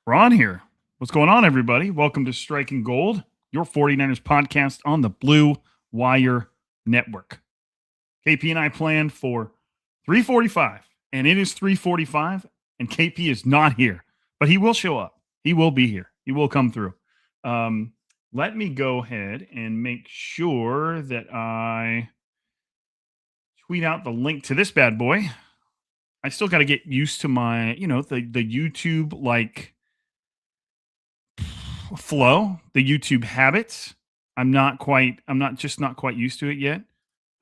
We're on here. What's going on, everybody? Welcome to Striking Gold, your 49ers podcast on the Blue Wire Network. KP and I planned for 3:45, and it is 3:45, and KP is not here, but he will show up. He will be here. He will come through. Let me go ahead and make sure that I tweet out the link to this bad boy. I still got to get used to my, the YouTube flow, the YouTube habits. I'm not just not quite used to it yet.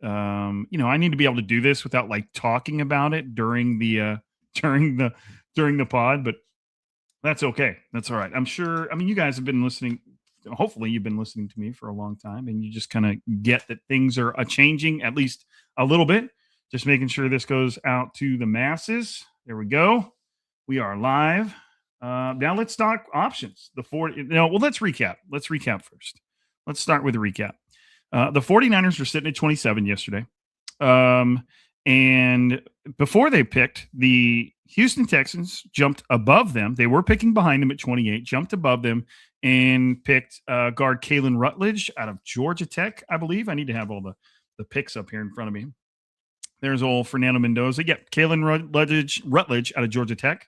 I need to be able to do this without like talking about it during the during the pod, but that's okay. That's all right. I'm sure. I mean, you guys have been listening. Hopefully, you've been listening to me for a long time, and you just kind of get that things are changing at least a little bit. Just making sure this goes out to the masses. There we go. We are live. Now let's talk options. Let's recap. Let's recap first. Let's start with a recap. The 49ers were sitting at 27 yesterday. And before they picked, the Houston Texans jumped above them. They were picking behind them at 28, jumped above them, and picked guard Kalen Rutledge out of Georgia Tech, I believe. I need to have all the picks up here in front of me. There's old Fernando Mendoza. Yep, Kalen Rutledge out of Georgia Tech.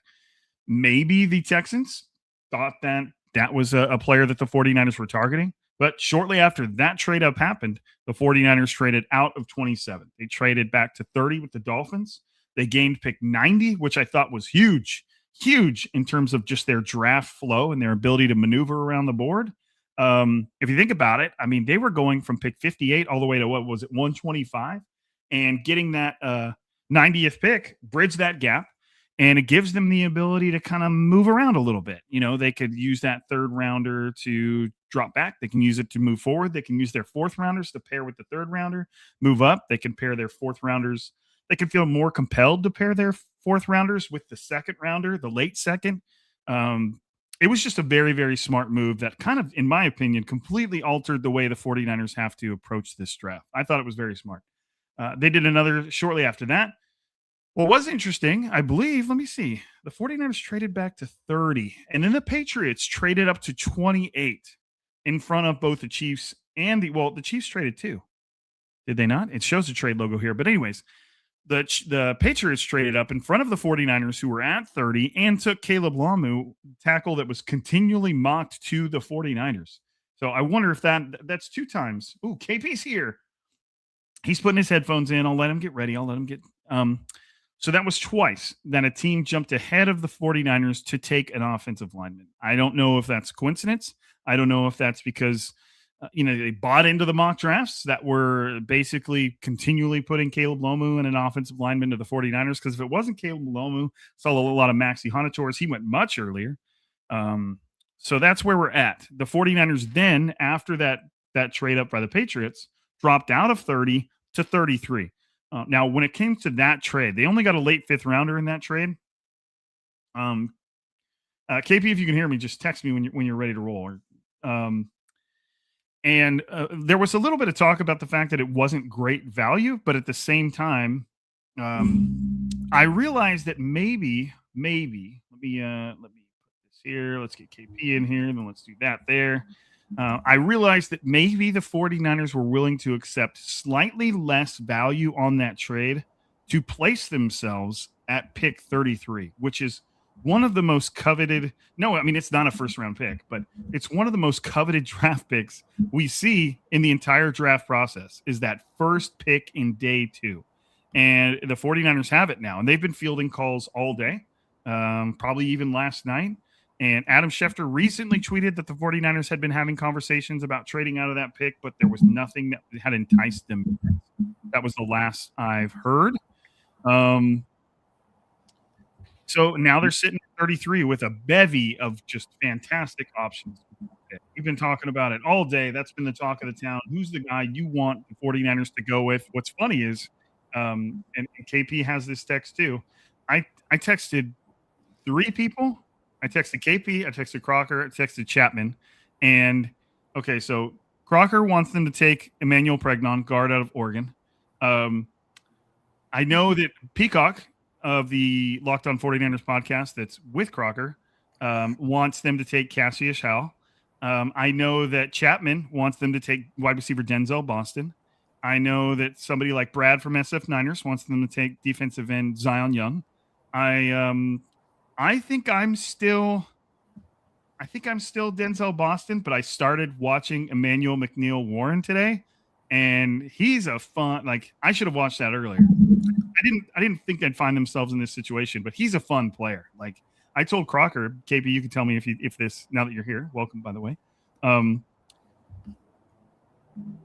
Maybe the Texans thought that was a player that the 49ers were targeting. But shortly after that trade up happened, the 49ers traded out of 27. They traded back to 30 with the Dolphins. They gained pick 90, which I thought was huge in terms of just their draft flow and their ability to maneuver around the board. If you think about it, I mean, they were going from pick 58 all the way to 125, and getting that 90th pick, bridge that gap. And it gives them the ability to kind of move around a little bit. You know, they could use that third rounder to drop back. They can use it to move forward. They can use their fourth rounders to pair with the third rounder, move up. They can pair their fourth rounders. They can feel more compelled to pair their fourth rounders with the second rounder, the late second. It was just a very, very smart move that kind of, in my opinion, completely altered the way the 49ers have to approach this draft. I thought it was very smart. They did another shortly after that. What was interesting, I believe, let me see. The 49ers traded back to 30, and then the Patriots traded up to 28 in front of both the Chiefs and the Chiefs traded too. Did they not? It shows the trade logo here. But anyways, the Patriots traded up in front of the 49ers, who were at 30, and took Caleb Lamu, tackle that was continually mocked to the 49ers. So I wonder if that's two times. Ooh, KP's here. He's putting his headphones in. I'll let him get ready. I'll let him get So that was twice that a team jumped ahead of the 49ers to take an offensive lineman. I don't know if that's coincidence. I don't know if that's because, they bought into the mock drafts that were basically continually putting Caleb Lomu and an offensive lineman to the 49ers. Because if it wasn't Caleb Lomu, saw a lot of Maxi Honators. He went much earlier. So that's where we're at. The 49ers then, after that trade up by the Patriots, dropped out of 30 to 33. Now, when it came to that trade, they only got a late fifth rounder in that trade. KP, if you can hear me, just text me when you're ready to roll. And there was a little bit of talk about the fact that it wasn't great value, but at the same time, I realized that maybe let me put this here. Let's get KP in here, then let's do that there. I realized that maybe the 49ers were willing to accept slightly less value on that trade to place themselves at pick 33, which is one of the most coveted. No, I mean, it's not a first round pick, but it's one of the most coveted draft picks we see in the entire draft process, is that first pick in day 2. And the 49ers have it now, and they've been fielding calls all day, probably even last night. And Adam Schefter recently tweeted that the 49ers had been having conversations about trading out of that pick, but there was nothing that had enticed them. That was the last I've heard. So now they're sitting at 33 with a bevy of just fantastic options. We've been talking about it all day. That's been the talk of the town. Who's the guy you want the 49ers to go with? What's funny is, and KP has this text too, I texted 3 people. I texted KP, I texted Crocker, I texted Chapman. And, okay, so Crocker wants them to take Emmanuel Pregnon, guard out of Oregon. I know that Peacock of the Locked On 49ers podcast that's with Crocker wants them to take Cassius Howell. I know that Chapman wants them to take wide receiver Denzel Boston. I know that somebody like Brad from SF Niners wants them to take defensive end Zion Young. I think I'm still Denzel Boston, but I started watching Emmanuel McNeil Warren today, and he's a fun. Like, I should have watched that earlier. I didn't think they'd find themselves in this situation, but he's a fun player. Like, I told Crocker, KP, you can tell me if this, now that you're here, welcome, by the way.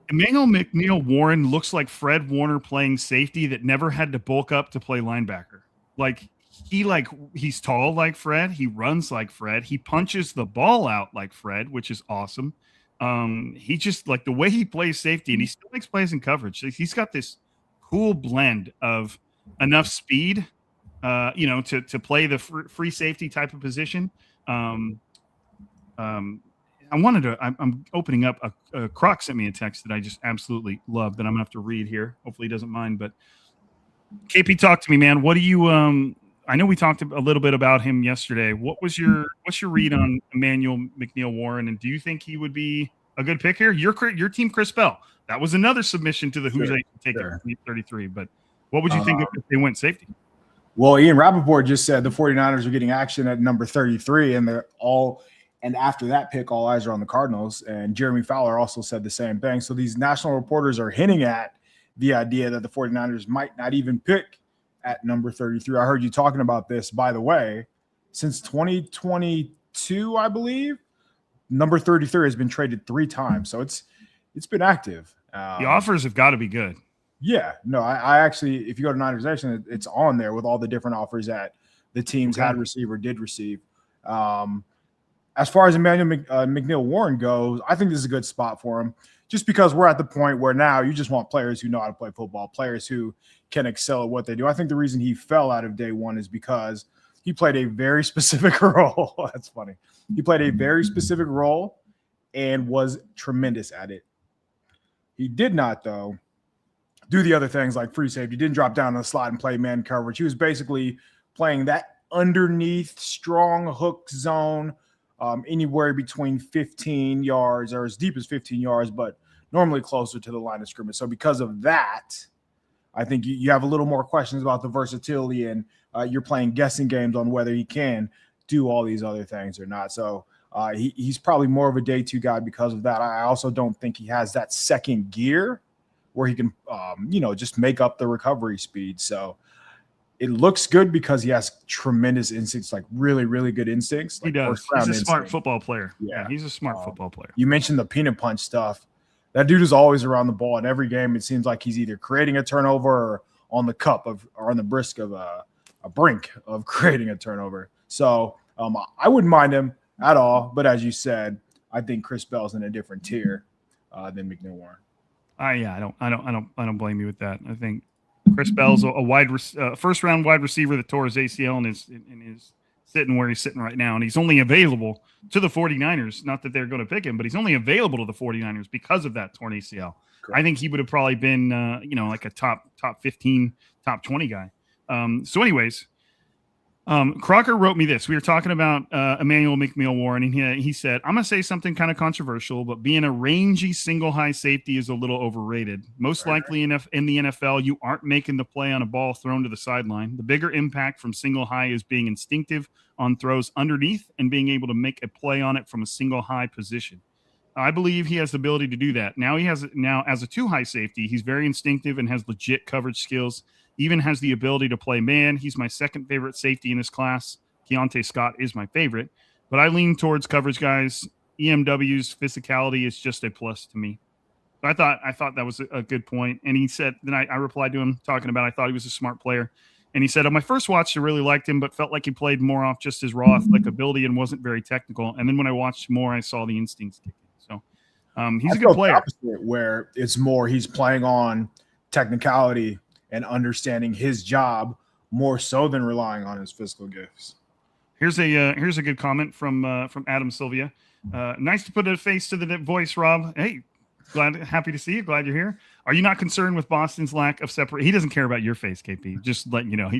Emmanuel McNeil Warren looks like Fred Warner playing safety that never had to bulk up to play linebacker. Like, he's tall like Fred. He runs like Fred. He punches the ball out like Fred, which is awesome. He just, like, the way he plays safety, and he still makes plays in coverage. He's got this cool blend of enough speed, to play the free safety type of position. I'm opening up a Croc sent me a text that I just absolutely love that I'm gonna have to read here. Hopefully he doesn't mind, but KP, talk to me, man. What do you, I know we talked a little bit about him yesterday. What's your read on Emmanuel McNeil Warren? And do you think he would be a good pick here? Your team, Chris Bell. That was another submission to the Who's They Take it 33. But what would you think if they went safety? Well, Ian Rappaport just said the 49ers are getting action at number 33, and and after that pick, all eyes are on the Cardinals. And Jeremy Fowler also said the same thing. So these national reporters are hinting at the idea that the 49ers might not even pick at number 33. I heard you talking about this, by the way, since 2022, I believe, number 33 has been traded 3 times. So it's been active. The offers have got to be good. Yeah, no, I actually, if you go to Niners Nation, it's on there with all the different offers that the teams had received or did receive. As far as Emmanuel McNeil Warren goes, I think this is a good spot for him, just because we're at the point where now you just want players who know how to play football, players who can excel at what they do. I think the reason he fell out of day one is because he played a very specific role. That's funny. He played a very specific role and was tremendous at it. He did not, though, do the other things like free safety. He didn't drop down in the slot and play man coverage. He was basically playing that underneath strong hook zone, anywhere between 15 yards or as deep as 15 yards, but normally closer to the line of scrimmage. So because of that, I think you have a little more questions about the versatility, and you're playing guessing games on whether he can do all these other things or not. So he's probably more of a day 2 guy because of that. I also don't think he has that second gear where he can, just make up the recovery speed. So it looks good because he has tremendous instincts, like really, really good instincts. Like he does. He's a smart football player. Yeah, he's a smart football player. You mentioned the peanut punch stuff. That dude is always around the ball. In every game, it seems like he's either creating a turnover or on the or on the brink of creating a turnover. So I wouldn't mind him at all. But as you said, I think Chris Bell's in a different tier than McNeil Warren. I don't blame you with that. I think Chris Bell's a first round wide receiver that tore his ACL and is sitting where he's sitting right now. And he's only available to the 49ers. Not that they're going to pick him, but he's only available to the 49ers because of that torn ACL. Correct. I think he would have probably been, like a top 15, top 20 guy. So anyways, Crocker wrote me this. We were talking about Emmanuel McNeil Warren, and he said, I'm going to say something kind of controversial, but being a rangy single high safety is a little overrated. Most likely in the NFL, you aren't making the play on a ball thrown to the sideline. The bigger impact from single high is being instinctive on throws underneath and being able to make a play on it from a single high position. I believe he has the ability to do that. Now as a 2 high safety, he's very instinctive and has legit coverage skills. Even has the ability to play man. He's my second favorite safety in this class. Keontae Scott is my favorite, but I lean towards coverage guys. EMW's physicality is just a plus to me. So I thought that was a good point. And he said, then I replied to him talking about, I thought he was a smart player. And he said, on my first watch, I really liked him, but felt like he played more off just his raw athletic ability and wasn't very technical. And then when I watched more, I saw the instincts kicking. So he's a good player. Where it's more he's playing on technicality and understanding his job more so than relying on his physical gifts. Here's a good comment from Adam Sylvia. Nice to put a face to the voice, Rob. Hey, happy to see you. Glad you're here. Are you not concerned with Boston's lack of separate? He doesn't care about your face, KP. Just letting you know.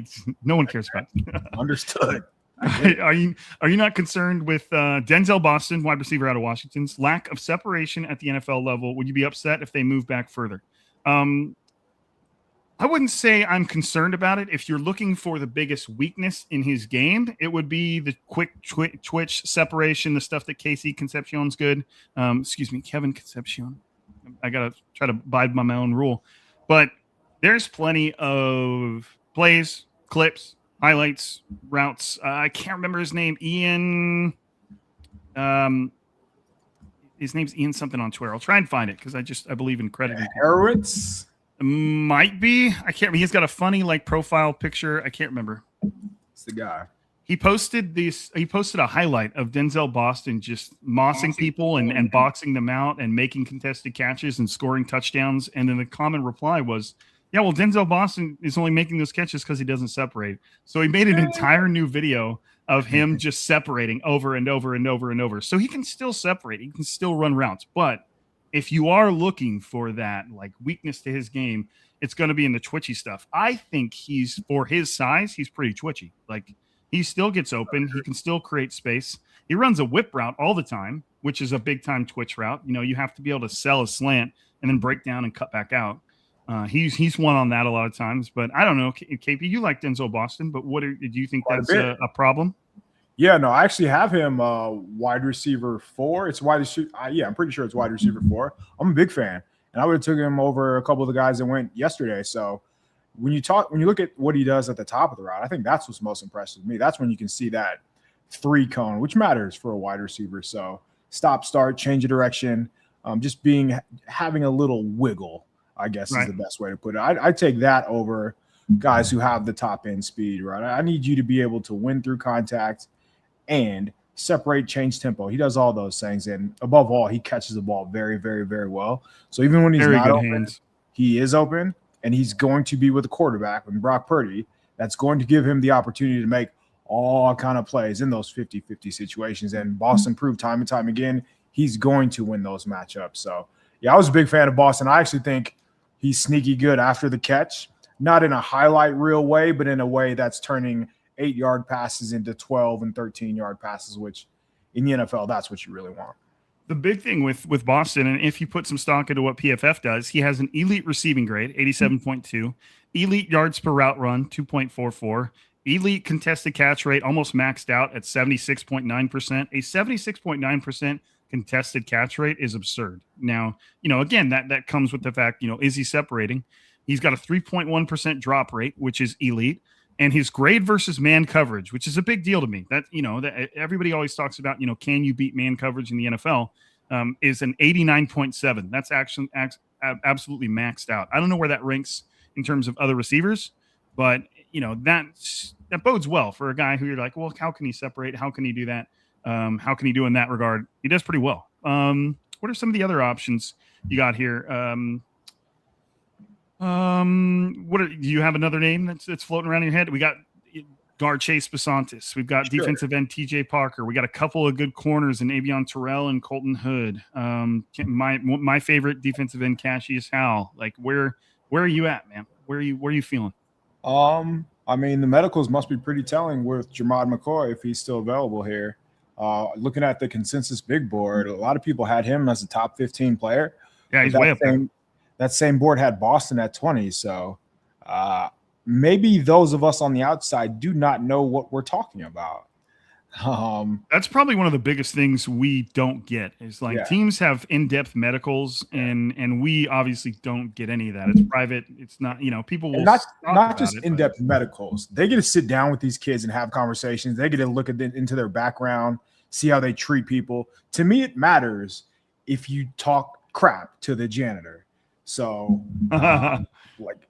No one cares about it. Understood. Are you not concerned with Denzel Boston, wide receiver out of Washington's lack of separation at the NFL level? Would you be upset if they move back further? I wouldn't say I'm concerned about it. If you're looking for the biggest weakness in his game, it would be the quick twitch separation, the stuff that Casey Concepcion's good. Kevin Concepcion. I got to try to abide by my own rule. But there's plenty of plays, clips, highlights, routes. I can't remember his name. Ian. His name's Ian something on Twitter. I'll try and find it because I believe in crediting. Harowitz? Might be. I can't remember. He's got a funny profile picture. I can't remember. It's the guy. He posted a highlight of Denzel Boston just mossing people and boxing them out and making contested catches and scoring touchdowns. And then the common reply was, yeah, well, Denzel Boston is only making those catches because he doesn't separate. So he made an entire new video of him just separating over and over and over and over. So he can still separate. He can still run routes. But if you are looking for that weakness to his game, it's going to be in the twitchy stuff. I think for his size, he's pretty twitchy. He still gets open. He can still create space. He runs a whip route all the time, which is a big time twitch route. You have to be able to sell a slant and then break down and cut back out. He's won on that a lot of times, but I don't know. KP, you like Denzel Boston, but do you think that's a problem? Yeah, no, I actually have him wide receiver 4. It's wide receiver. I'm pretty sure it's wide receiver 4. I'm a big fan, and I would have taken him over a couple of the guys that went yesterday. So when you look at what he does at the top of the route, I think that's what's most impressive to me. That's when you can see that 3 cone, which matters for a wide receiver. So stop, start, change of direction, just having a little wiggle, I guess is the best way to put it. I take that over guys who have the top end speed, right? I need you to be able to win through contact and separate, change tempo. He does all those things. And above all, he catches the ball very, very, very well. So even when he's not open, he is open, and he's going to be with a quarterback, with Brock Purdy, that's going to give him the opportunity to make all kind of plays in those 50-50 situations. And Boston proved time and time again, he's going to win those matchups. So, yeah, I was a big fan of Boston. I actually think he's sneaky good after the catch, not in a highlight reel way, but in a way that's turning 8-yard passes into 12 and 13-yard passes, which in the NFL, that's what you really want. The big thing with Boston, and if you put some stock into what PFF does, he has an elite receiving grade, 87.2, elite yards per route run, 2.44, elite contested catch rate, almost maxed out at 76.9%. A 76.9% contested catch rate is absurd. Now, again, that comes with the fact, is he separating? He's got a 3.1% drop rate, which is elite. And his grade versus man coverage, which is a big deal to me. That that everybody always talks about. Can you beat man coverage in the NFL? Is an 89.7. That's actually absolutely maxed out. I don't know where that ranks in terms of other receivers, but that bodes well for a guy who you're like, well, how can he separate? How can he do that? How can he do in that regard? He does pretty well. What are some of the other options you got here? Do you have another name that's floating around in your head? We got guard Chase Basantis. We've got defensive end TJ Parker. We got a couple of good corners in Avion Terrell and Colton Hood. My favorite defensive end, Cassius Howell. Where are you at, man? Where are you feeling? I mean, the medicals must be pretty telling with Jermod McCoy if he's still available here. Looking at the consensus big board, a lot of people had him as a top 15 player. Yeah, he's way up there. That same board had Boston at 20. So maybe those of us on the outside do not know what we're talking about. That's probably one of the biggest things we don't get is teams have in-depth medicals and we obviously don't get any of that. It's private. It's not, people will not just in-depth medicals. They get to sit down with these kids and have conversations. They get to look into their background, see how they treat people. To me, it matters if you talk crap to the janitor. So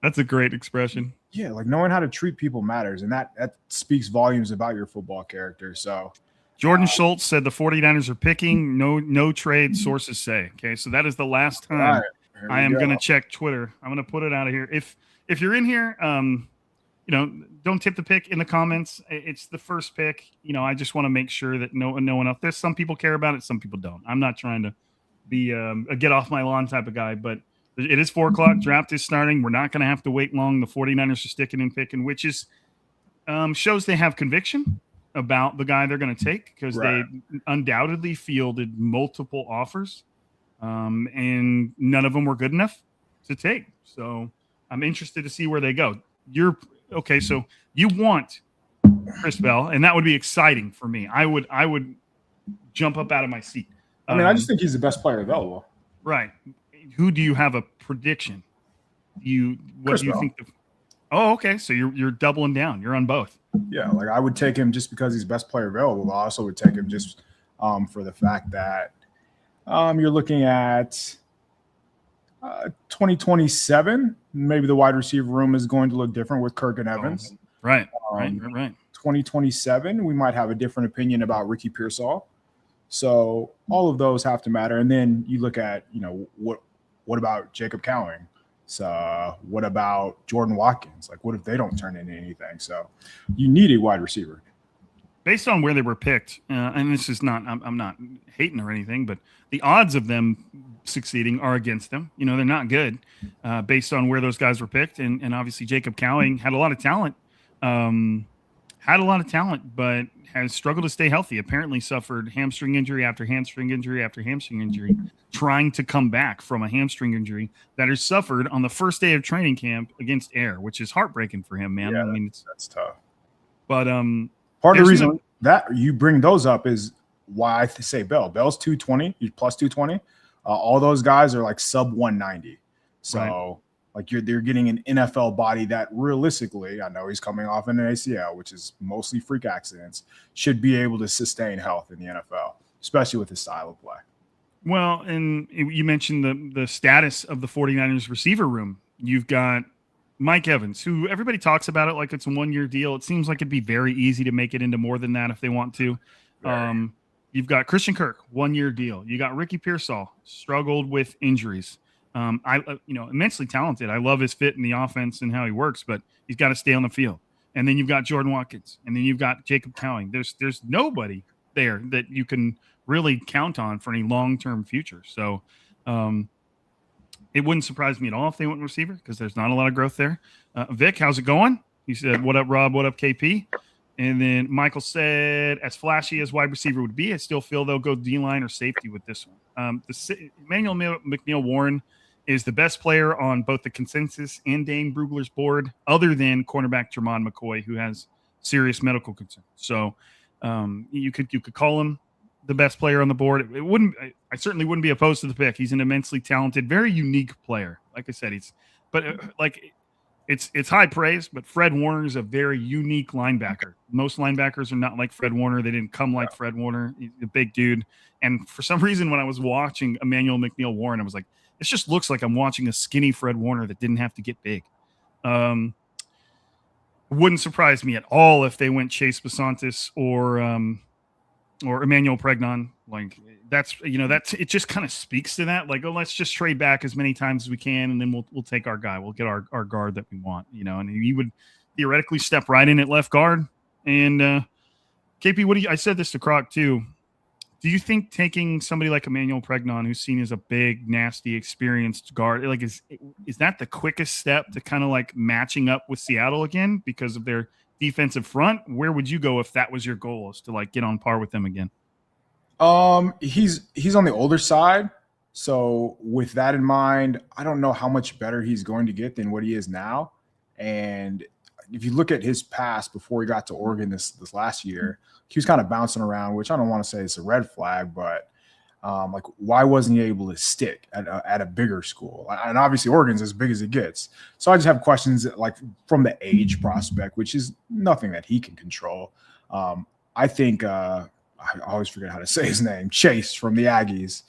that's a great expression. Yeah, knowing how to treat people matters, and that speaks volumes about your football character. So Jordan Schultz said the 49ers are picking, no trade, sources say. Okay, so that is the last time I am going to check Twitter. I'm going to put it out of here. If you're in here, don't tip the pick in the comments. It's the first pick. I just want to make sure that no one else. There's some people care about it, some people don't. I'm not trying to be a get off my lawn type of guy, but it is 4:00. Draft is starting. We're not going to have to wait long. The 49ers are sticking and picking, which is shows they have conviction. about the guy they're going to take because Right. they undoubtedly fielded multiple offers, and none of them were good enough to take. So I'm interested to see where they go. You're okay. So you want Chris Bell, and that would be exciting for me. I would jump up out of my seat. I mean, I just think he's the best player available. Right. Who do you have a prediction? What Chris do you Bell. think? Oh, okay. So you're doubling down. You're on both. Yeah, like I would take him just because he's best player available. I also would take him just for the fact that you're looking at 2027. Maybe the wide receiver room is going to look different with Kirk and Evans. Oh, right. 2027, we might have a different opinion about Ricky Pearsall. So all of those have to matter. And then you look at, what about Jacob Cowing? So what about Jordan Watkins? Like, what if they don't turn into anything? So you need a wide receiver. Based on where they were picked, and this is not, I'm not hating or anything, but the odds of them succeeding are against them. They're not good based on where those guys were picked. And obviously Jacob Cowing had a lot of talent, but has struggled to stay healthy. Apparently suffered hamstring injury after hamstring injury after hamstring injury, trying to come back from a hamstring injury that is suffered on the first day of training camp against Air, which is heartbreaking for him, man. Yeah, I mean, that's tough. But part of the reason that you bring those up is why I say Bell. Bell's 220, he's plus 220. All those guys are like sub 190. So right. like they're getting an NFL body that realistically, I know he's coming off an ACL, which is mostly freak accidents, should be able to sustain health in the NFL, especially with his style of play. Well, and you mentioned the status of the 49ers receiver room. You've got Mike Evans, who everybody talks about it like it's a 1-year deal. It seems like it'd be very easy to make it into more than that if they want to. You've got Christian Kirk, 1-year deal. You got Ricky Pearsall, struggled with injuries. Immensely talented. I love his fit in the offense and how he works, but he's got to stay on the field. And then you've got Jordan Watkins, and then you've got Jacob Cowing. There's nobody there that you can really count on for any long-term future. So it wouldn't surprise me at all if they went receiver because there's not a lot of growth there. Vic, how's it going? He said, "What up, Rob? What up, KP?" And then Michael said, as flashy as wide receiver would be, I still feel they'll go D-line or safety with this one. Emmanuel McNeil-Warren is the best player on both the consensus and Dane Brugler's board, other than cornerback Jermon McCoy, who has serious medical concerns. So you could call him the best player on the board. I certainly wouldn't be opposed to the pick. He's an immensely talented, very unique player. Like I said, it's high praise, but Fred Warner is a very unique linebacker. Most linebackers are not like Fred Warner. They didn't come like Fred Warner. He's a big dude. And for some reason, when I was watching Emmanuel McNeil-Warren, I was like, this just looks like I'm watching a skinny Fred Warner that didn't have to get big. Wouldn't surprise me at all if they went Chase Besantis or Emmanuel Pregnon. Like that's it just kind of speaks to that. Like, oh, let's just trade back as many times as we can, and then we'll take our guy. We'll get our guard that we want. And he would theoretically step right in at left guard. And KP, I said this to Croc too. Do you think taking somebody like Emmanuel Pregnon, who's seen as a big, nasty, experienced guard, like is that the quickest step to kind of like matching up with Seattle again because of their defensive front? Where would you go if that was your goal, is to like get on par with them again? He's on the older side. So with that in mind, I don't know how much better he's going to get than what he is now. And if you look at his past before he got to Oregon this last year, he was kind of bouncing around, which I don't want to say it's a red flag, but like, why wasn't he able to stick at a bigger school? And obviously Oregon's as big as it gets. So I just have questions like from the age prospect, which is nothing that he can control. I think I always forget how to say his name, Chase from the Aggies.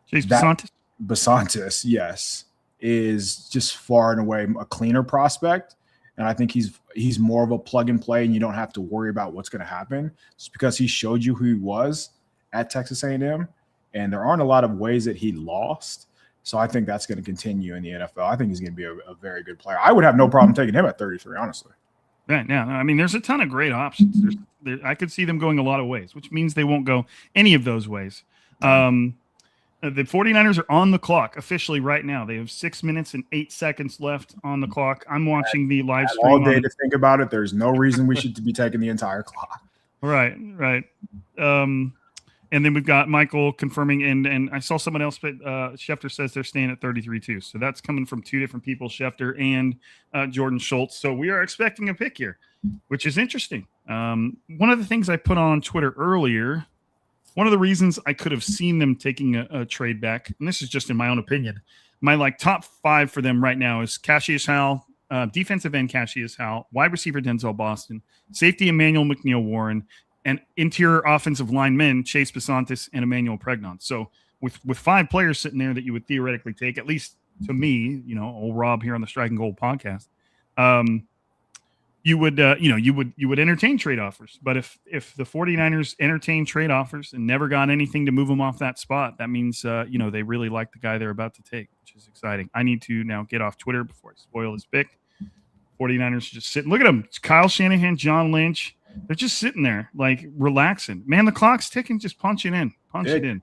Chase Besantis? Besantis, yes, is just far and away a cleaner prospect. And I think he's more of a plug and play, and you don't have to worry about what's going to happen just because he showed you who he was at Texas A&M, and there aren't a lot of ways that he lost. So I think that's going to continue in the NFL. I think he's going to be a very good player. I would have no problem taking him at 33, honestly. Right now, I mean, there's a ton of great options. I could see them going a lot of ways, which means they won't go any of those ways. The 49ers are on the clock officially right now. They have 6 minutes and 8 seconds left on the clock. I'm watching the live stream all day to think about it. There's no reason we should be taking the entire clock. Right. And then we've got Michael confirming, and I saw someone else, but Schefter says they're staying at 33 too. So that's coming from two different people, Schefter and Jordan Schultz. So we are expecting a pick here, which is interesting. One of the things I put on Twitter earlier, one of the reasons I could have seen them taking a trade back, and this is just in my own opinion, my top 5 for them right now is Cassius Howell, defensive end Cassius Howell, wide receiver Denzel Boston, safety Emmanuel McNeil-Warren, and interior offensive linemen, Chase Besantis and Emmanuel Pregnon. So with 5 players sitting there that you would theoretically take, at least to me, old Rob here on the Strike and Gold podcast, you would entertain trade offers. But if the 49ers entertain trade offers and never got anything to move them off that spot, that means, they really like the guy they're about to take, which is exciting. I need to now get off Twitter before I spoil his pick. 49ers just sitting. Look at them. It's Kyle Shanahan, John Lynch. They're just sitting there, relaxing. Man, the clock's ticking. Just punch it in. It in.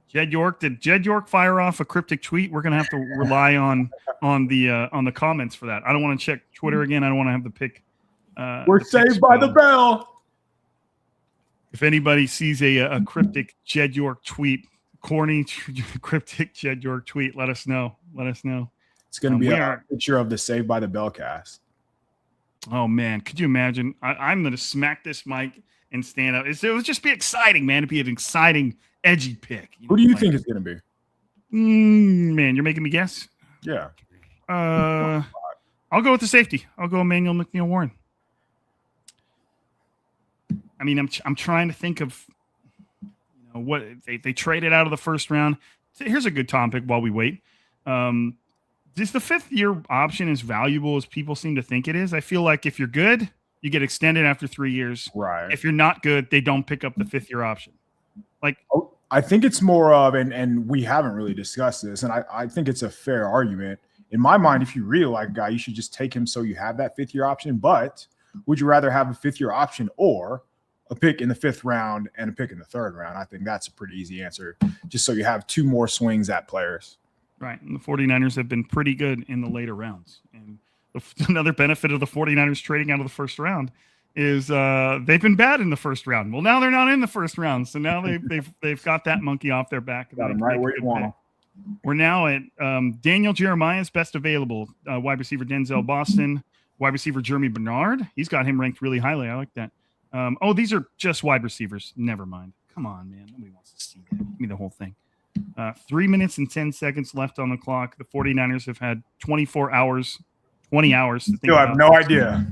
Jed York. Did Jed York fire off a cryptic tweet? We're gonna have to rely on the comments for that. I don't want to check Twitter again. I don't want to have the pick. We're saved by the bell. If anybody sees a cryptic Jed York tweet, corny cryptic Jed York tweet, let us know. It's gonna be a picture of the Saved by the Bell cast. Oh, man. Could you imagine? I'm going to smack this mic and stand up. It would just be exciting, man. It'd be an exciting, edgy pick. Who do you think it's going to be? Man, you're making me guess? Yeah. I'll go with the safety. I'll go Emmanuel McNeil-Warren. I mean, I'm trying to think of what they traded out of the first round. Here's a good topic while we wait. Is the 5th-year option as valuable as people seem to think it is? I feel like if you're good, you get extended after 3 years. Right. If you're not good, they don't pick up the 5th-year option. I think it's more of, and we haven't really discussed this, and I think it's a fair argument. In my mind, if you really like a guy, you should just take him so you have that 5th-year option. But would you rather have a 5th-year option or a pick in the 5th round and a pick in the 3rd round? I think that's a pretty easy answer, just so you have 2 more swings at players. Right, and the 49ers have been pretty good in the later rounds. And another benefit of the 49ers trading out of the first round is they've been bad in the first round. Well, now they're not in the first round, so now they've got that monkey off their back. Got them right where you want them. We're now at Daniel Jeremiah's best available wide receiver Denzel Boston, wide receiver Jeremy Bernard. He's got him ranked really highly. I like that. These are just wide receivers. Never mind. Come on, man. Nobody wants to see that. Give me the whole thing. 3 minutes and 10 seconds left on the clock. The 49ers have had 20 hours to think I have no idea.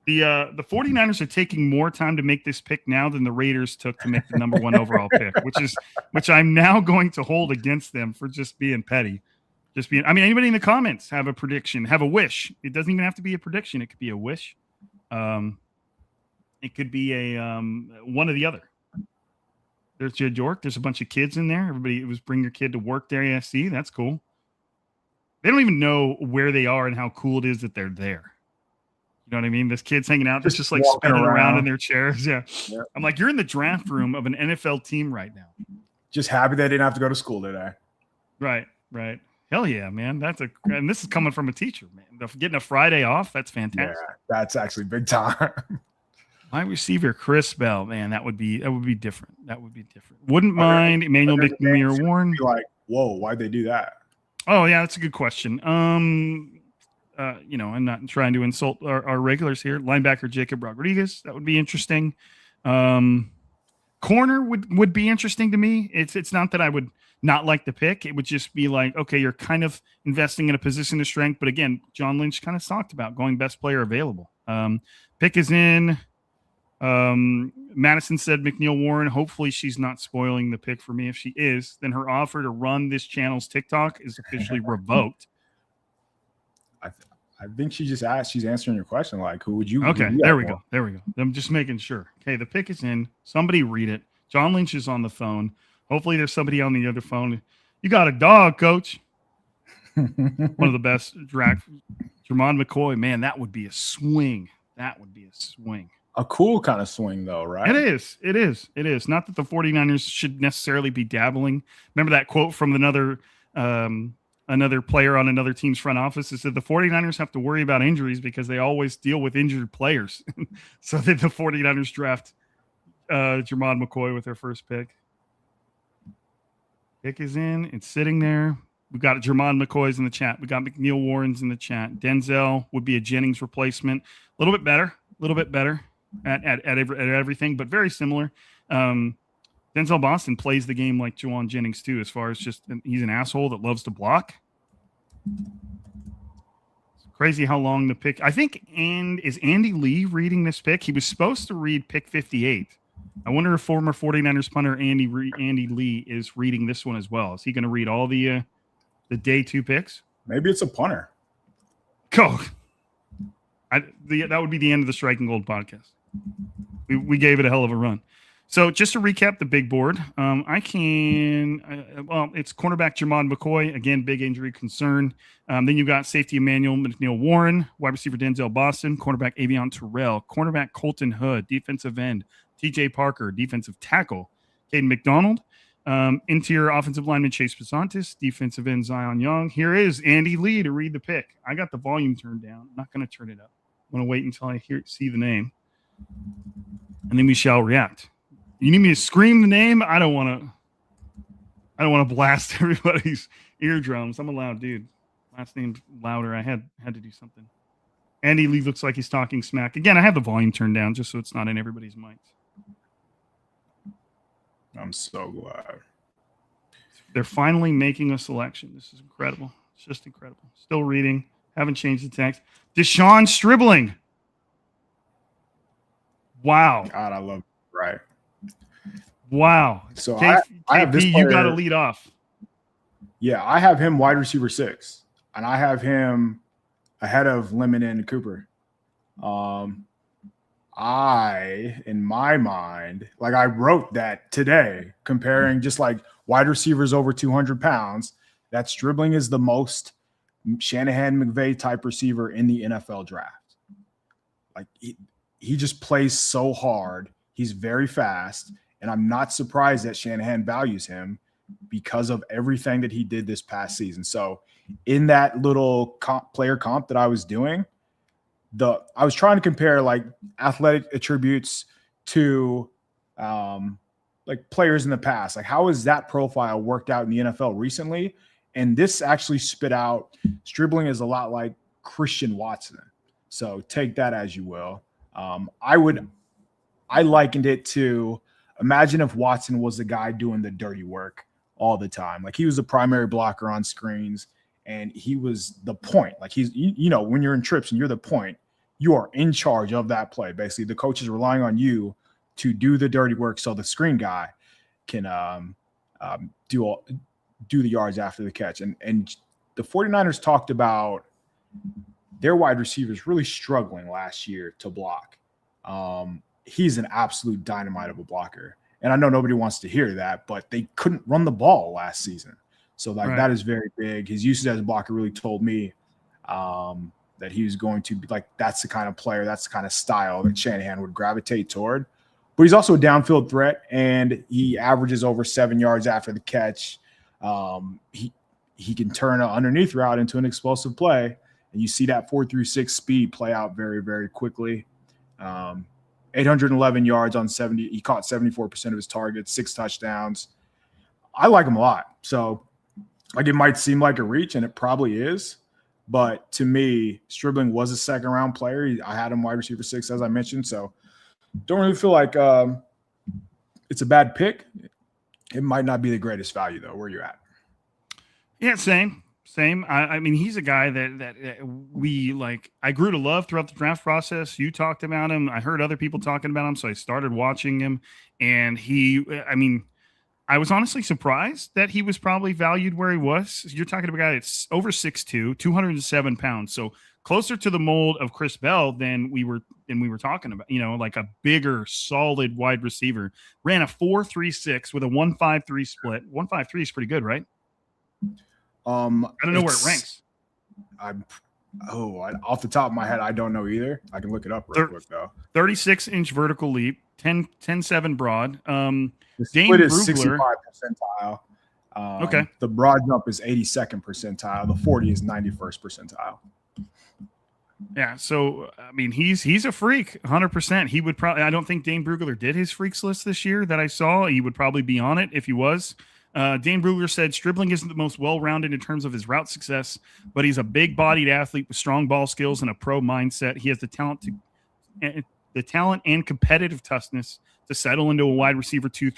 The 49ers are taking more time to make this pick now than the Raiders took to make the number 1 overall pick, which I'm now going to hold against them for just being petty. Anybody in the comments have a prediction, have a wish. It doesn't even have to be a prediction. It could be a wish. It could be a one or the other. There's Jed York. There's a bunch of kids in there. Everybody was bring your kid to work there. Yeah, see, that's cool. They don't even know where they are and how cool it is that they're there. You know what I mean? This kid's hanging out. They're just like spinning around in their chairs. Yeah. Yep. I'm like, you're in the draft room of an NFL team right now. Just happy they didn't have to go to school today. Right. Hell yeah, man. And this is coming from a teacher, man. Getting a Friday off, that's fantastic. Yeah, that's actually big time. My receiver, Chris Bell, man, that would be different. Wouldn't mind Emmanuel McNeil-Warren. Like, whoa, why'd they do that? Oh yeah, that's a good question. I'm not trying to insult our regulars here. Linebacker Jacob Rodriguez, that would be interesting. Corner would be interesting to me. It's not that I would not like the pick. It would just be like, okay, you're kind of investing in a position of strength, but again, John Lynch kind of talked about going best player available. Pick is in. Madison said McNeil-Warren. Hopefully she's not spoiling the pick for me. If she is, then her offer to run this channel's TikTok is officially revoked. I think she just asked. She's answering your question. Like, who would you? Okay, there we go. I'm just making sure. Okay, the pick is in. Somebody read it. John Lynch is on the phone. Hopefully there's somebody on the other phone. You got a dog, coach. One of the best draft. Jermon McCoy, man, that would be a swing. a cool kind of swing, though, right? It is. It is. It is. Not that the 49ers should necessarily be dabbling. Remember that quote from another player on another team's front office? It said the 49ers have to worry about injuries because they always deal with injured players. So then the 49ers draft Jermon McCoy with their first pick. Pick is in. It's sitting there. We've got Jermon McCoy's in the chat. We got McNeil Warren's in the chat. Denzel would be a Jennings replacement. A little bit better at everything, but very similar. Denzel Boston plays the game like Juwan Jennings too, as far as just he's an asshole that loves to block. It's crazy how long the pick. I think, and is Andy Lee reading this pick? He was supposed to read pick 58. I wonder if former 49ers punter Andy Lee is reading this one as well. Is he going to read all the day 2 picks? Maybe it's a punter. Go. That would be the end of the Striking Gold podcast. We gave it a hell of a run. So just to recap the big board, it's cornerback Jermon McCoy, again, big injury concern. Then you've got safety Emmanuel McNeil Warren, wide receiver Denzel Boston, cornerback Avion Terrell, cornerback Colton Hood, defensive end TJ Parker, defensive tackle Caden McDonald, interior offensive lineman Chase Pisantis, defensive end Zion Young. Here is Andy Lee to read the pick. I got the volume turned down. I'm not going to turn it up. I'm going to wait until I see the name, and then we shall react. You need me to scream the name? I don't want to blast everybody's eardrums. I'm a loud dude. Last name Lowder. I had to do something. Andy Lee looks like he's talking smack. Again, I have the volume turned down just so it's not in everybody's mics. I'm so glad. They're finally making a selection. This is incredible. It's just incredible. Still reading. Haven't changed the text. Deshaun Stribling. Wow. God, I love it. Right. Wow. So KP, I have this player, you got to lead off. Yeah, I have him wide receiver 6, and I have him ahead of Lemon and Cooper. In my mind, like I wrote that today, comparing just like wide receivers over 200 pounds, that Stribling is the most Shanahan McVay type receiver in the NFL draft. Like he just plays so hard. He's very fast. And I'm not surprised that Shanahan values him because of everything that he did this past season. So in that little player comp that I was doing, I was trying to compare like athletic attributes to like players in the past. Like how has that profile worked out in the NFL recently? And this actually spit out Stribling is a lot like Christian Watson. So take that as you will. I likened it to, imagine if Watson was the guy doing the dirty work all the time. Like he was the primary blocker on screens and he was the point. Like he's, when you're in trips and you're the point, you are in charge of that play. Basically, the coach is relying on you to do the dirty work so the screen guy can do the yards after the catch. And the 49ers talked about their wide receivers really struggling last year to block. He's an absolute dynamite of a blocker. And I know nobody wants to hear that, but they couldn't run the ball last season. So that is very big. His usage as a blocker really told me that he was going to be like, that's the kind of player, that's the kind of style that Shanahan would gravitate toward. But he's also a downfield threat, and he averages over 7 yards after the catch. He can turn an underneath route into an explosive play, and you see that 4.36 speed play out very, very quickly. 811 yards on 70. He caught 74% of his targets, 6 touchdowns. I like him a lot. So, like, it might seem like a reach, and it probably is. But to me, Stribling was a second-round player. I had him wide receiver 6, as I mentioned. So, don't really feel like it's a bad pick. It might not be the greatest value, though, where you're at. Yeah, same. I mean, he's a guy that we like. I grew to love throughout the draft process. You talked about him. I heard other people talking about him, so I started watching him. And I was honestly surprised that he was probably valued where he was. You're talking about a guy that's over 6'2", 207 pounds, so closer to the mold of Chris Bell than we were talking about. Like a bigger, solid wide receiver. Ran a 4.36 with a 1.53 split. 1.53 is pretty good, right? I don't know where it ranks. Off the top of my head, I don't know either. I can look it up real quick though. 36-inch vertical leap, 10.7 broad. The Dane split is Brugler, 65 percentile. Okay. The broad jump is 82nd percentile. The 40 is 91st percentile. Yeah, so I mean, he's a freak, 100%. He would probably. I don't think Dane Brugler did his freaks list this year that I saw. He would probably be on it if he was. Dane Brugler said Stribling isn't the most well-rounded in terms of his route success, but he's a big-bodied athlete with strong ball skills and a pro mindset. He has the talent and competitive toughness to settle into a wide receiver 2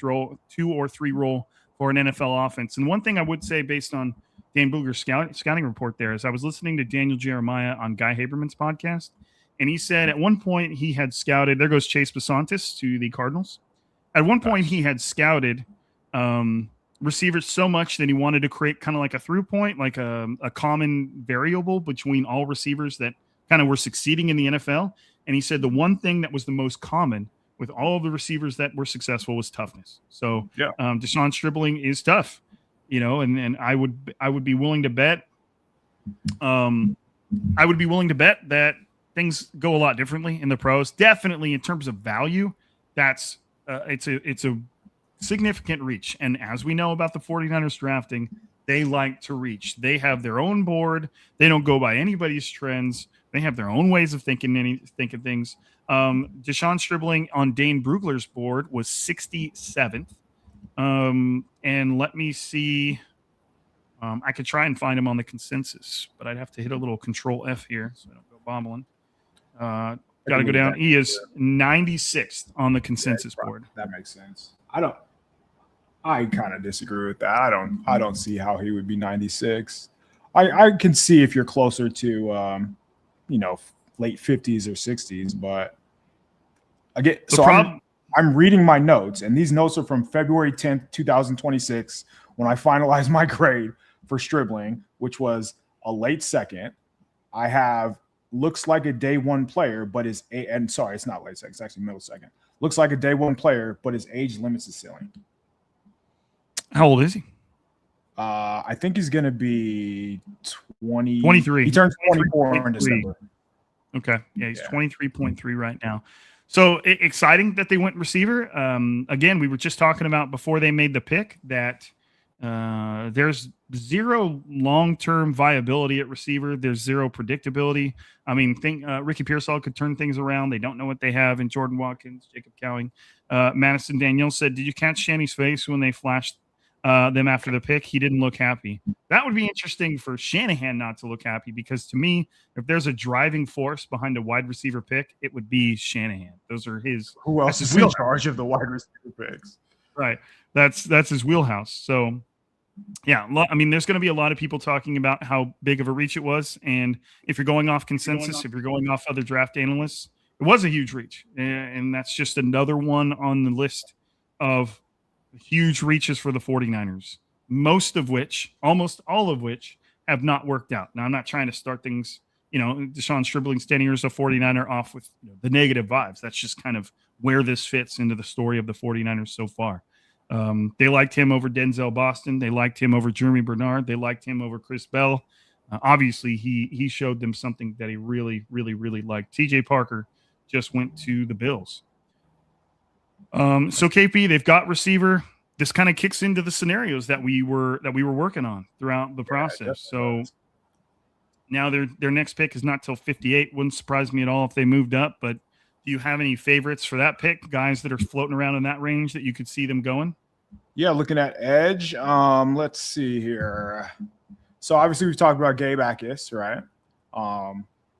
or 3 role for an NFL offense. And one thing I would say based on Dane Brugler's scouting report there is I was listening to Daniel Jeremiah on Guy Haberman's podcast, and he said at one point he had scouted, there goes Chase Besantis to the Cardinals. At one point he had scouted receivers so much that he wanted to create kind of like a through point, like a common variable between all receivers that kind of were succeeding in the NFL. And he said the one thing that was the most common with all of the receivers that were successful was toughness. So Deshaun Stribling is tough, and I would be willing to bet that things go a lot differently in the pros. Definitely in terms of value, that's it's a significant reach. And as we know about the 49ers drafting, they like to reach. They have their own board. They don't go by anybody's trends. They have their own ways of thinking things. Deshaun Stribling on Dane Brugler's board was 67th. And let me see. I could try and find him on the consensus, but I'd have to hit a little Control F here so I don't go bobbling. Got to go down. He is 96th on the consensus board. That makes sense. I kind of disagree with that. I don't see how he would be 96. I can see if you're closer to late 50s or 60s, but again, I'm reading my notes, and these notes are from February 10th, 2026, when I finalized my grade for Stribling, which was a late second. I have looks like a day one player, but it's not late second, it's actually middle second. Looks like a day one player, but his age limits the ceiling. How old is he? I think he's going to be 23. He turns 24 in December. Okay. Yeah, he's 23.3 right now. So exciting that they went receiver. Again, we were just talking about before they made the pick that there's zero long-term viability at receiver. There's zero predictability. I mean, Ricky Pearsall could turn things around. They don't know what they have in Jordan Watkins, Jacob Cowing. Madison Daniel said, did you catch Shanny's face when they flashed them after the pick? He didn't look happy. That would be interesting for Shanahan not to look happy, because to me, if there's a driving force behind a wide receiver pick, it would be Shanahan. Those are his. Who else is in charge of the wide receiver picks? Right. That's his wheelhouse. So, yeah, I mean, there's going to be a lot of people talking about how big of a reach it was. And if you're going off consensus, if you're going off other draft analysts, it was a huge reach. And that's just another one on the list of huge reaches for the 49ers, almost all of which have not worked out. Now, I'm not trying to start things, Deshaun Stribling standing here as a 49er off with the negative vibes. That's just kind of where this fits into the story of the 49ers so far. They liked him over Denzel Boston. They liked him over Jeremy Bernard. They liked him over Chris Bell. Obviously, he showed them something that he really, really, really liked. TJ Parker just went to the Bills. So KP, they've got receiver. This kind of kicks into the scenarios that we were working on throughout the process. So now their next pick is not till 58. Wouldn't surprise me at all if they moved up. But do you have any favorites for that pick? Guys that are floating around in that range that you could see them going? Yeah, looking at edge. Let's see here. So obviously we've talked about Gabe Akis, right?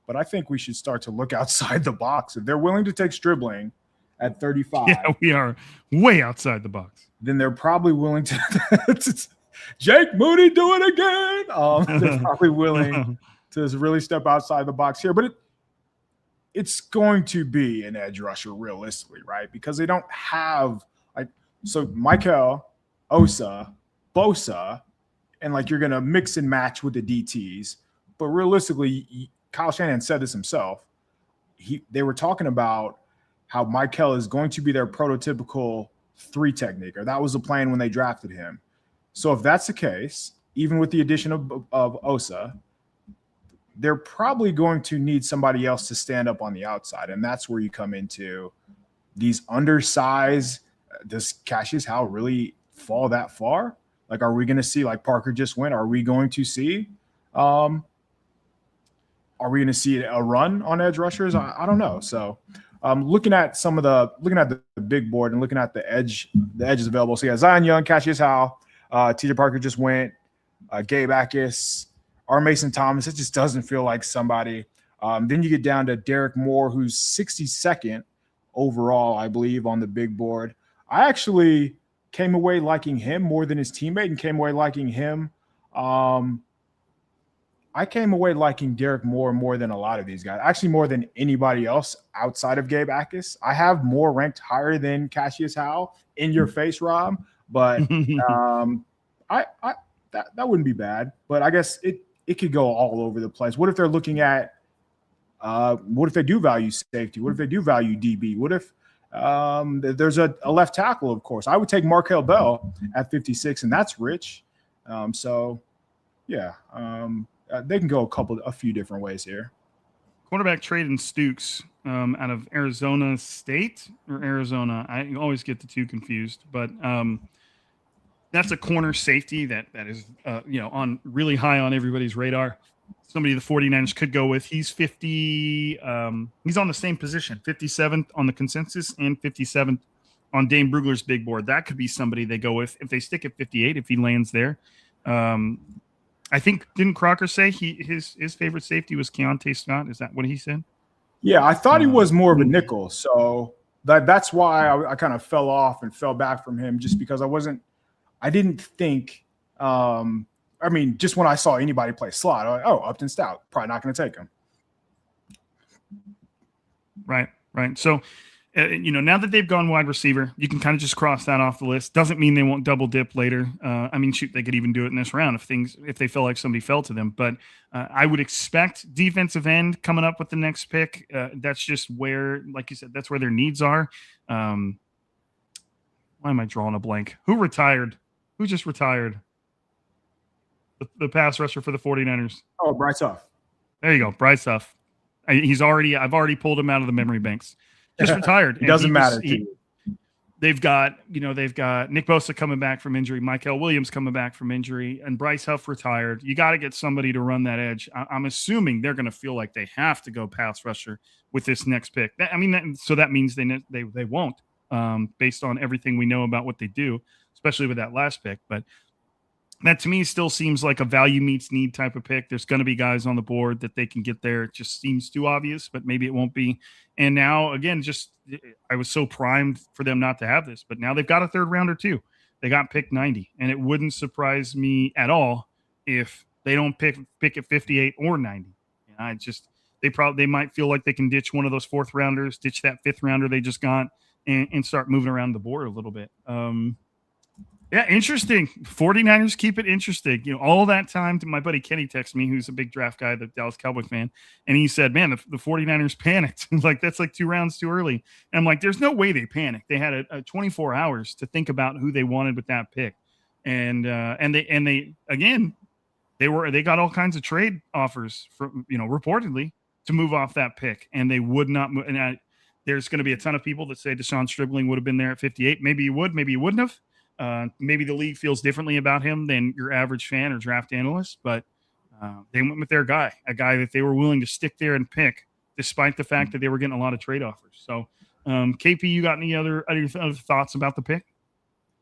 But I think we should start to look outside the box. If they're willing to take Stribling at 35. Yeah, we are way outside the box. Then they're probably willing to Jake Moody do it again. They're probably willing to really step outside the box here. But it's going to be an edge rusher realistically, right? Because they don't have Michael, Osa, Bosa, and you're going to mix and match with the DTs. But realistically, Kyle Shanahan said this himself. They were talking about how Michael is going to be their prototypical 3 technique, or that was the plan when they drafted him. So if that's the case, even with the addition of Osa, they're probably going to need somebody else to stand up on the outside. And that's where you come into these undersized. Does Cassius Howe really fall that far? Like, are we going to see, like Parker just went, are we going to see a run on edge rushers? I don't know. So looking at the big board and looking at the edges available. So yeah, Zion Young, Cassius Howe, TJ Parker just went, Gabe Akis, R. Mason Thomas. It just doesn't feel like somebody. Then you get down to Derek Moore, who's 62nd overall, I believe, on the big board. I actually came away liking him more than his teammate and came away liking him. I came away liking Derek Moore more than a lot of these guys, actually more than anybody else outside of Gabe Akis. I have Moore ranked higher than Cassius Howe in your face, Rob, but that wouldn't be bad. But I guess it could go all over the place. What if they're looking at what if they do value safety? What if they do value DB? What if there's a left tackle, of course? I would take Markel Bell at 56, and that's rich. They can go a few different ways here. Quarterback Traden Stukes out of Arizona State or Arizona. I always get the two confused, but that's a corner safety that is on really high on everybody's radar. Somebody the 49ers could go with. He's 50. He's on the same position, 57th on the consensus and 57th on Dane Brugler's big board. That could be somebody they go with if they stick at 58, if he lands there. I think, didn't Crocker say his favorite safety was Keontae Scott? Is that what he said? Yeah, I thought he was more of a nickel. So that's why I kind of fell off and fell back from him, just because I didn't think just when I saw anybody play slot, I'm like, oh, Upton Stout, probably not going to take him. Right. So, now that they've gone wide receiver, you can kind of just cross that off the list. Doesn't mean they won't double dip later. They could even do it in this round if they feel like somebody fell to them. But I would expect defensive end coming up with the next pick. That's just where, like you said, that's where their needs are. Why am I drawing a blank? Who retired? Who just retired? The pass rusher for the 49ers. Oh, Bryce Huff. There you go, Bryce Huff. I've already pulled him out of the memory banks. Just retired. It doesn't matter. They've got Nick Bosa coming back from injury, Michael Williams coming back from injury, and Bryce Huff retired. You got to get somebody to run that edge. I'm assuming they're going to feel like they have to go pass rusher with this next pick. So that means they won't, based on everything we know about what they do, especially with that last pick. But that to me still seems like a value meets need type of pick. There's going to be guys on the board that they can get there. It just seems too obvious, but maybe it won't be. And now, again, I was so primed for them not to have this, but now they've got a third rounder too. They got pick 90, and it wouldn't surprise me at all if they don't pick at 58 or 90. They might feel like they can ditch one of those fourth rounders, ditch that fifth rounder they just got, and start moving around the board a little bit. Yeah, interesting. 49ers keep it interesting. All that time, my buddy Kenny texted me, who's a big draft guy, the Dallas Cowboy fan, and he said, man, the 49ers panicked. That's like 2 rounds too early. And I'm like, there's no way they panicked. They had a 24 hours to think about who they wanted with that pick. And they got all kinds of trade offers from, reportedly to move off that pick, and they would not move. And there's going to be a ton of people that say Deshaun Stribling would have been there at 58. Maybe he would, maybe he wouldn't have. Maybe the league feels differently about him than your average fan or draft analyst, but they went with their guy, a guy that they were willing to stick there and pick, despite the fact that they were getting a lot of trade offers. So, KP, you got any other thoughts about the pick?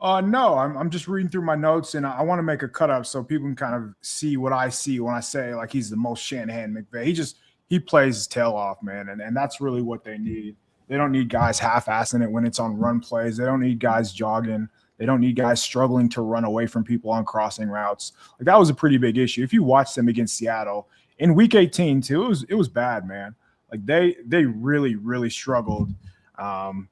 No, I'm just reading through my notes, and I want to make a cut up so people can kind of see what I see when I say like he's the most Shanahan McVay. He plays his tail off, man, and that's really what they need. They don't need guys half-assing it when it's on run plays. They don't need guys jogging. They don't need guys struggling to run away from people on crossing routes. Like, that was a pretty big issue. If you watch them against Seattle in Week 18 too, it was bad, man. Like they really, really struggled to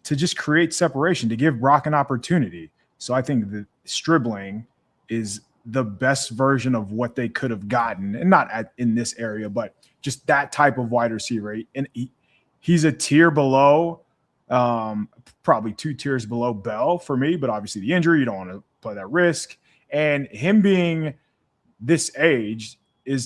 just create separation, to give Brock an opportunity. So I think that Stribling is the best version of what they could have gotten, and not in this area, but just that type of wide receiver. And he's a tier below. Probably 2 tiers below Bell for me, but obviously the injury, you don't want to play that risk. And him being this age,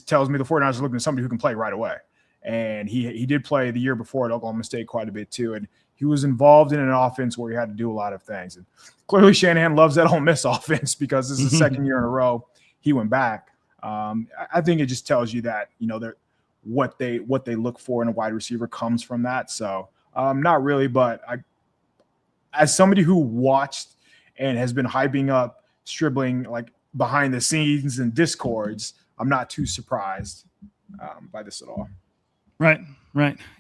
tells me the 49ers are looking at somebody who can play right away. And he did play the year before at Oklahoma State quite a bit too. And he was involved in an offense where he had to do a lot of things. And clearly Shanahan loves that Ole Miss offense because this is the second year in a row he went back. I think it just tells you that, what they look for in a wide receiver comes from that. So not really, but as somebody who watched and has been hyping up Stribling like behind the scenes and discords, I'm not too surprised by this at all. Right.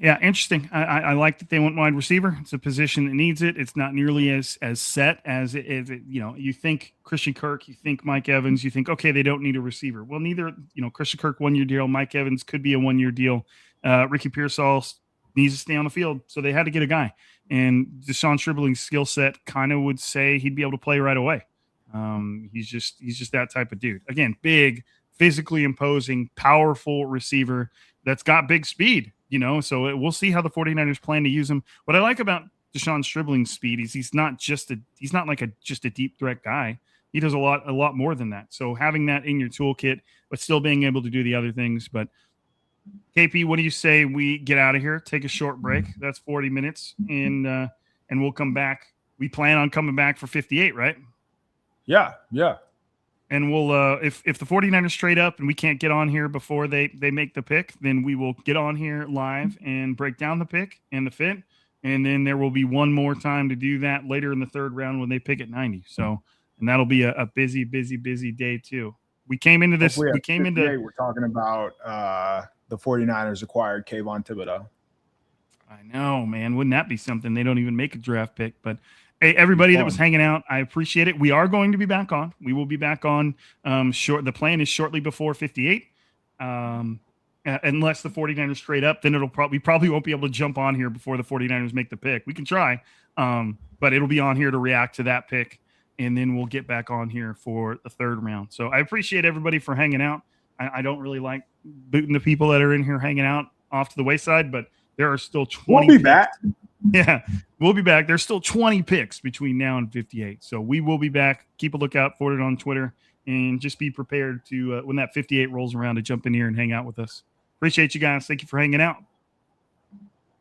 Yeah, interesting. I like that they went wide receiver. It's a position that needs it. It's not nearly as set as it. You think Christian Kirk, you think Mike Evans, you think, okay, they don't need a receiver. Well, neither, Christian Kirk 1 year deal, Mike Evans could be a 1 year deal. Ricky Pearsall needs to stay on the field, so they had to get a guy. And Deshaun Stribling's skill set kind of would say he'd be able to play right away. He's just that type of dude. Again, big, physically imposing, powerful receiver that's got big speed, so we'll see how the 49ers plan to use him. What I like about Deshaun Stribling's speed is he's not like just a deep threat guy. He does a lot more than that. So having that in your toolkit, but still being able to do the other things. But KP, what do you say we get out of here, take a short break? That's 40 minutes, and we'll come back. We plan on coming back for 58, right? Yeah. And we'll if the 49ers straight up and we can't get on here before they make the pick, then we will get on here live and break down the pick and the fit. And then there will be one more time to do that later in the third round when they pick at 90. So, and that'll be a busy day too. We came into this. We're talking about the 49ers acquired Kayvon Thibodeau. I know, man. Wouldn't that be something? They don't even make a draft pick, but hey, everybody that was hanging out, I appreciate it. We are going to be back on. We will be back on the plan is shortly before 58. Unless the 49ers straight up, then we probably won't be able to jump on here before the 49ers make the pick. We can try, but it'll be on here to react to that pick, and then we'll get back on here for the third round. So I appreciate everybody for hanging out. I don't really like booting the people that are in here hanging out off to the wayside, but there are still 20 We'll be picks. back. Yeah, we'll be back. There's still 20 picks between now and 58. So we will be back. Keep a lookout for it on Twitter, and just be prepared to, when that 58 rolls around, to jump in here and hang out with us. Appreciate you guys. Thank you for hanging out.